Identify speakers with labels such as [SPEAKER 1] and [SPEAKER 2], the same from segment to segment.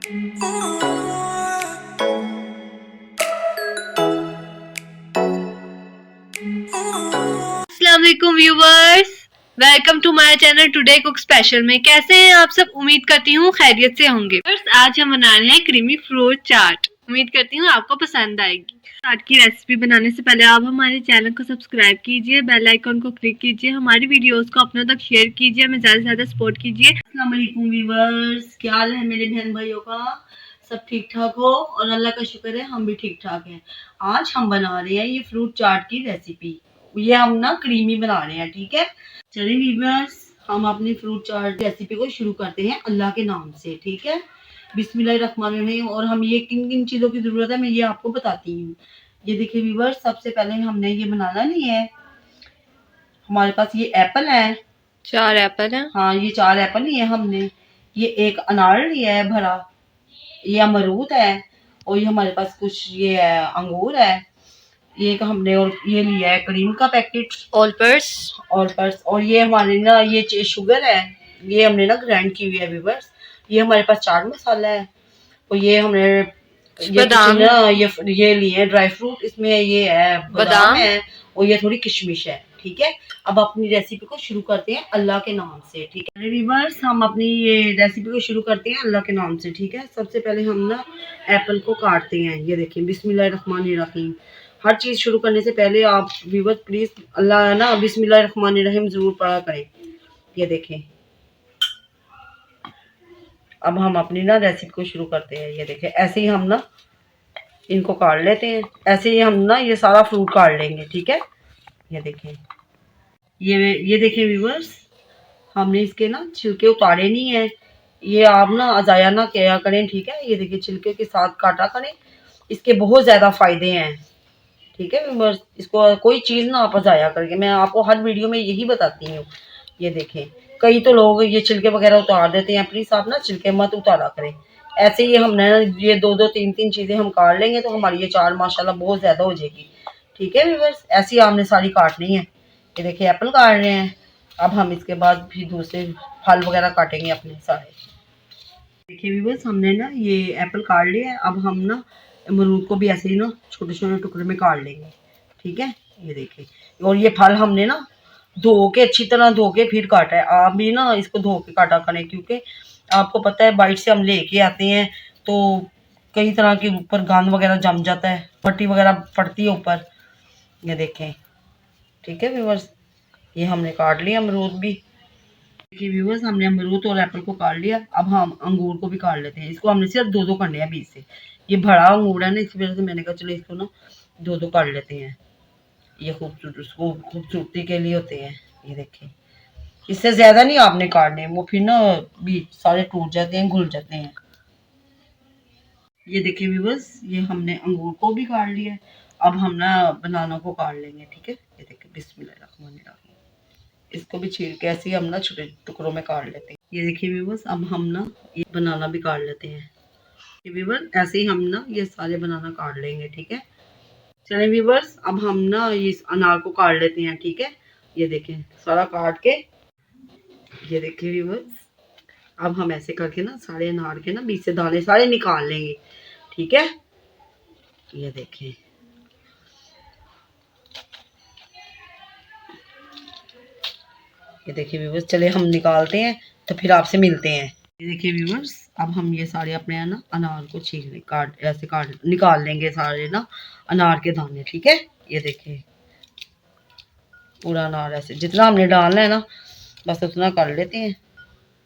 [SPEAKER 1] अस्सलाम वालेकुम viewers, welcome to my channel today cook special में। कैसे हैं आप सब? उम्मीद करती हूँ खैरियत से होंगे। आज हम बना रहे हैं क्रीमी फ्रूट चाट। उम्मीद करती हूँ आपको पसंद आएगी। चाट की रेसिपी बनाने से पहले आप हमारे चैनल को सब्सक्राइब कीजिए, बेल आइकन को क्लिक कीजिए, हमारी वीडियोस को अपनों तक शेयर कीजिए, हमें ज्यादा से ज्यादा सपोर्ट कीजिए। अस्सलाम वालेकुम व्यूवर्स, क्या हाल है मेरे बहन भाइयों का? सब ठीक ठाक हो? और अल्लाह का शुक्र है हम भी ठीक ठाक हैं। आज हम बना रहे हैं ये फ्रूट चाट की रेसिपी। ये हम ना क्रीमी बना रहे हैं, ठीक है। चलिए व्यूअर्स, हम अपनी फ्रूट चाट रेसिपी को शुरू करते हैं अल्लाह के नाम से, ठीक है। बिस्मिल्लाहिर्रहमानिर्रहीम। और हम ये किन किन चीज़ों की ज़रूरत है मैं ये आपको बताती हूँ। ये देखिए व्यूअर्स, सबसे पहले हमने ये बनाना नहीं है, हमारे पास ये एप्पल है, 4 एप्पल है। हाँ, ये 4 एप्पल लिए हमने। ये एक अनार लिया है भरा, ये अमरूद है, और ये हमारे पास कुछ ये है अंगूर है। ये एक हमने और ये लिया है क्रीम का पैकेट, ऑल पर्स। और ये हमारे ना ये शुगर है, ये हमने ना ग्राइंड की हुई है व्यूअर्स। ये हमारे पास चाट मसाला है, और ये हमने ये ना ये लिए ड्राई फ्रूट, इसमें ये है बादाम है, और ये थोड़ी किशमिश है, ठीक है। अब अपनी रेसिपी को शुरू करते हैं अल्लाह के नाम से, ठीक है व्यूअर्स। हम अपनी ये रेसिपी को शुरू करते हैं अल्लाह के नाम से, ठीक है। सबसे पहले हम ना एप्पल को काटते हैं। ये देखिए बिस्मिल्लाहिर्रहमानिर्रहीम। हर चीज़ शुरू करने से पहले आप व्यूअर्स प्लीज़ अल्लाह ना बिस्मिल्लाहिर्रहमानिर्रहीम ज़रूर पढ़ा करें। ये देखें। अब हम अपनी ना रेसिपी को शुरू करते हैं। ये देखें, ऐसे ही हम ना इनको काट लेते हैं। ऐसे ही हम ना ये सारा फ्रूट काट लेंगे, ठीक है। ये देखें, ये देखें व्यूअर्स, हमने इसके ना छिलके उतारे नहीं है। ये आप ना अजाया ना किया करें, ठीक है। ये देखिए छिलके के साथ काटा करें, इसके बहुत ज़्यादा फ़ायदे हैं, ठीक है व्यूअर्स। इसको कोई चीज़ ना आप अजाया करके, मैं आपको हर वीडियो में यही बताती हूँ। ये देखें, कई तो लोग ये छिलके वगैरह उतार देते हैं, प्लीज़ आप ना छिलके मत उतारा करें। ऐसे ही हमने ये 2-2 3-3 चीज़ें हम काट लेंगे तो हमारी ये चाट माशाल्लाह बहुत ज़्यादा हो जाएगी, ठीक है व्यूअर्स। ऐसे ही हमने सारी काटनी है। ये देखिए एप्पल काट रहे हैं। अब हम इसके बाद फिर दूसरे फल वगैरह काटेंगे अपने सारे। देखिए व्यूअर्स, हमने ना ये एप्पल काट लिया है। अब हम ना अमरूद को भी ऐसे ही ना छोटे छोटे टुकड़े में काट लेंगे, ठीक है। ये देखिए, और ये फल हमने ना धो के अच्छी तरह धो के फिर काटा है। आप भी ना इसको धो के काटा करें, क्योंकि आपको पता है बाइट से हम लेके आते हैं तो कई तरह के ऊपर गंद वगैरह जम जाता है, पट्टी वगैरह पड़ती है ऊपर। ये देखें, ठीक है व्यूअर्स, ये हमने काट लिया अमरूद भी। देखिए व्यूअर्स, हमने अमरूद और एप्पल को काट लिया। अब हम अंगूर को भी काट लेते हैं। इसको हमने सिर्फ 2-2 करने हैं बीच से। ये बड़ा अंगूर है ना, इस वजह से मैंने कहा चलो इसको ना 2-2 काट लेते हैं। ये खूबसूरती के लिए होते हैं। ये देखें, इससे ज़्यादा नहीं आपने काटने, वो फिर ना बीच सारे टूट जाते हैं, घुल जाते हैं। ये देखिए व्यूअर्स, ये हमने अंगूर को भी काट लिया है। अब हम ना बनाना को काट लेंगे, ठीक है। ये देखिए बिस्मिल्लाहिर्रहमानिर्रहीम, इसको भी छील के ऐसे ही हम ना छोटे टुकड़ों में काट लेते हैं। ये देखिए व्यूअर्स, अब हम ना ये बनाना भी काट लेते हैं। ये व्यूअर्स, ऐसे ही हम ना ये सारे बनाना काट लेंगे, ठीक है। चलिए व्यूअर्स, अब हम ना ये अनार को काट लेते हैं, ठीक है। ये देखें सारा काट के, ये देखिए व्यूअर्स, अब हम ऐसे करके ना सारे अनार के ना बीच से दाने सारे निकाल लेंगे, ठीक है। ये देखें, ये देखिए व्यूअर्स, चले हम निकालते हैं तो फिर आपसे मिलते हैं। ये देखिए व्यूअर्स, अब हम ये सारे अपने ना अनार को छील काट ऐसे काट निकाल लेंगे सारे ना अनार के दाने, ठीक है। ये देखिए पूरा अनार ऐसे जितना हमने डालना है ना बस उतना कर लेते हैं।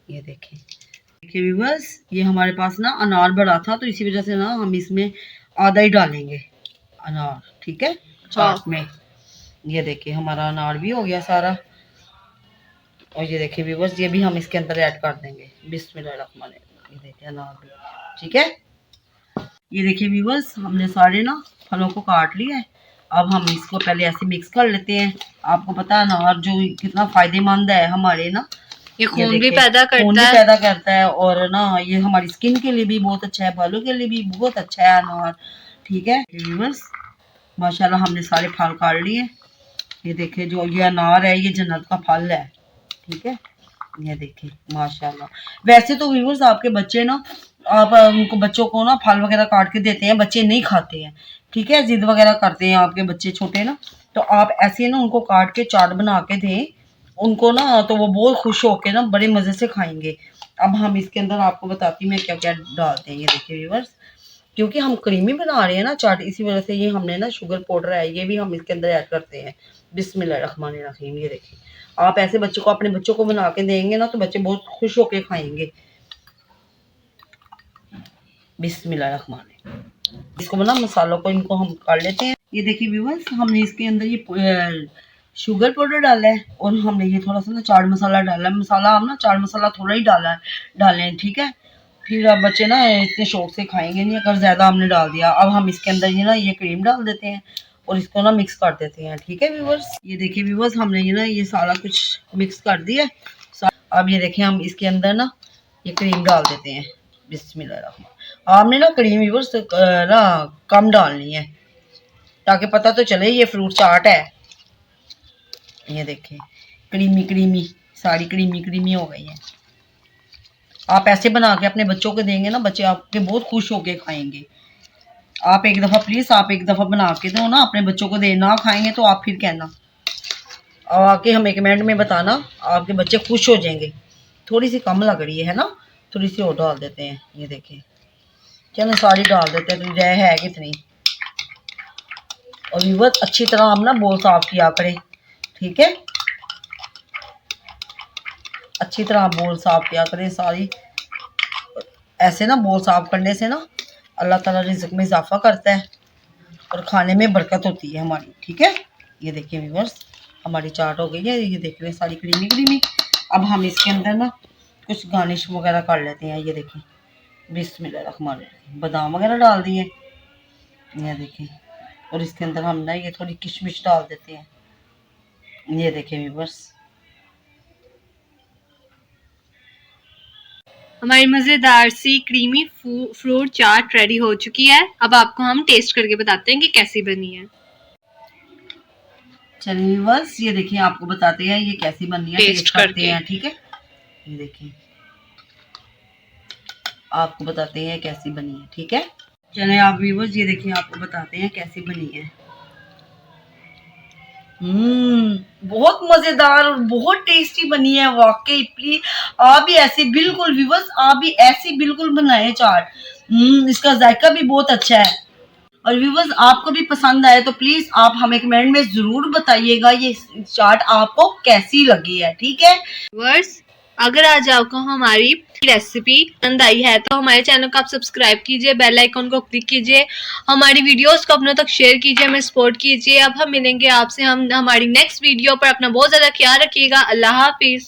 [SPEAKER 1] ये देखिए व्यूअर्स, ये हमारे पास ना अनार बड़ा था तो इसी वजह से ना हम इसमें आधा ही डालेंगे अनार, ठीक है चाट में। ये देखिए हमारा अनार भी हो गया सारा, और ये देखिए व्यूअर्स, ये भी हम इसके अंदर ऐड कर देंगे बिस्मिल्लाहिर्रहमानिर्रहीम। ये देखिए अनार भी, ठीक है। ये देखिए व्यूअर्स, हमने सारे ना फलों को काट लिया है। अब हम इसको पहले ऐसे मिक्स कर लेते हैं। आपको पता है अनार जो कितना फायदेमंद है हमारे ना, ये खून भी पैदा करता है, और ना ये हमारी स्किन के लिए भी बहुत अच्छा है, बालों के लिए भी बहुत अच्छा है अनार, ठीक है व्यूअर्स। माशाल्लाह हमने सारे फल काट लिए। ये देखिए जो ये अनार है ये जन्नत का फल है, ठीक है।
[SPEAKER 2] ये देखिए माशाल्लाह। वैसे तो व्यूअर्स आपके बच्चे ना, आप उनको बच्चों को ना फल वगैरह काट के देते हैं, बच्चे नहीं खाते हैं, ठीक है, जिद वगैरह करते हैं आपके बच्चे छोटे ना, तो आप ऐसे ना उनको काट के चाट बना के दें उनको ना, तो वो बहुत खुश होके ना बड़े मज़े से खाएंगे। अब हम इसके अंदर आपको बताती हूँ मैं क्या क्या डालते हैं। ये देखिए व्यूअर्स, क्योंकि हम क्रीमी बना रहे हैं ना चाट, इसी वजह से ये हमने ना शुगर पाउडर है ये भी हम इसके अंदर ऐड करते हैं। बिस्मिल्लाहिर्रहमानिर्रहीम। ये देखिए, आप ऐसे बच्चों को, अपने बच्चों को बना के देंगे ना तो बच्चे बहुत खुश होके खाएंगे। बिस्मिल्लाहिर्रहमानिर्रहीम। इसको ना मसालों को इनको हम कर लेते हैं। ये देखिए व्यूअर्स, हमने इसके अंदर ये शुगर पाउडर डाला है और हमने ये थोड़ा सा ना चाट मसाला डाला है। मसाला हम ना चाट मसाला थोड़ा ही डालें, ठीक है। फिर अब बच्चे ना इतने शौक से खाएंगे नहीं अगर ज़्यादा हमने डाल दिया। अब हम इसके अंदर ये क्रीम डाल देते हैं और इसको ना मिक्स कर देते हैं, ठीक है व्यूअर्स। ये देखिए व्यूअर्स, हमने ये सारा कुछ मिक्स कर दिया। अब ये देखिए, हम इसके अंदर ना ये क्रीम डाल देते हैं। बिस्मिल्लाह। आपने ना क्रीम व्यूअर्स ना कम डालनी है ताकि पता तो चले ये फ्रूट चाट है। ये देखिए क्रीमी क्रीमी, सारी क्रीमी क्रीमी हो गई है। आप ऐसे बना के अपने बच्चों को देंगे ना, बच्चे आपके बहुत खुश होके खाएंगे। आप एक दफ़ा प्लीज़, आप एक दफ़ा बना के दो ना, अपने बच्चों को दे, ना खाएंगे तो आप फिर कहना और आके हमें कमेंट में बताना, आपके बच्चे खुश हो जाएंगे। थोड़ी सी कम लग रही है ना, थोड़ी सी और डाल देते हैं। ये देखिए, चलो सारी डाल देते हैं, तो जय है कितनी। और व्यूअर्स, अच्छी तरह हम ना बोल साफ किया करें, ठीक है, अच्छी तरह बोल साफ किया करें सारी। ऐसे ना बोल साफ करने से ना अल्लाह ताला रिज़्क़ में इजाफा करता है और खाने में बरकत होती है हमारी, ठीक है। ये देखिए व्यूअर्स, हमारी चाट हो गई है, ये देख रहे हैं सारी क्रीमी क्रीमी। अब हम इसके अंदर ना कुछ गार्निश वगैरह कर लेते हैं। ये देखिए, बिस्मिल्लाहिर्रहमानिर्रहीम, बादाम वगैरह डाल दिए। ये देखिए, और इसके अंदर हम ना ये थोड़ी किशमिश डाल देते हैं। ये देखिए व्यूअर्स,
[SPEAKER 1] हमारी मज़ेदार सी क्रीमी फ्रूट चाट रेडी हो चुकी है। अब आपको हम टेस्ट करके बताते हैं कि कैसी बनी है।
[SPEAKER 2] चलिए व्यूअर्स, ये देखिए आपको बताते हैं ये कैसी बनी है, टेस्ट करते हैं, ठीक है। ये देखिए, आपको बताते हैं कैसी बनी है, ठीक है। चलिए आप व्यूअर्स, ये देखिए आपको बताते हैं कैसी बनी है। बहुत मजेदार और बहुत टेस्टी बनी है वाकई। प्लीज आप भी ऐसे बिल्कुल व्यूअर्स, आप भी ऐसी बिल्कुल बनाए चाट। इसका जायका भी बहुत अच्छा है। और व्यूअर्स, आपको भी पसंद आए तो प्लीज आप हमें कमेंट में जरूर बताइएगा ये चाट आपको कैसी लगी है, ठीक है
[SPEAKER 1] व्यूअर्स। अगर आज आपको हमारी रेसिपी पसंद आई है तो हमारे चैनल को आप सब्सक्राइब कीजिए, बेल आइकन को क्लिक कीजिए, हमारी वीडियोस को अपनों तक शेयर कीजिए, हमें सपोर्ट कीजिए। अब हम मिलेंगे आपसे हमारी नेक्स्ट वीडियो पर। अपना बहुत ज़्यादा ख्याल रखिएगा। अल्लाह हाफिज़।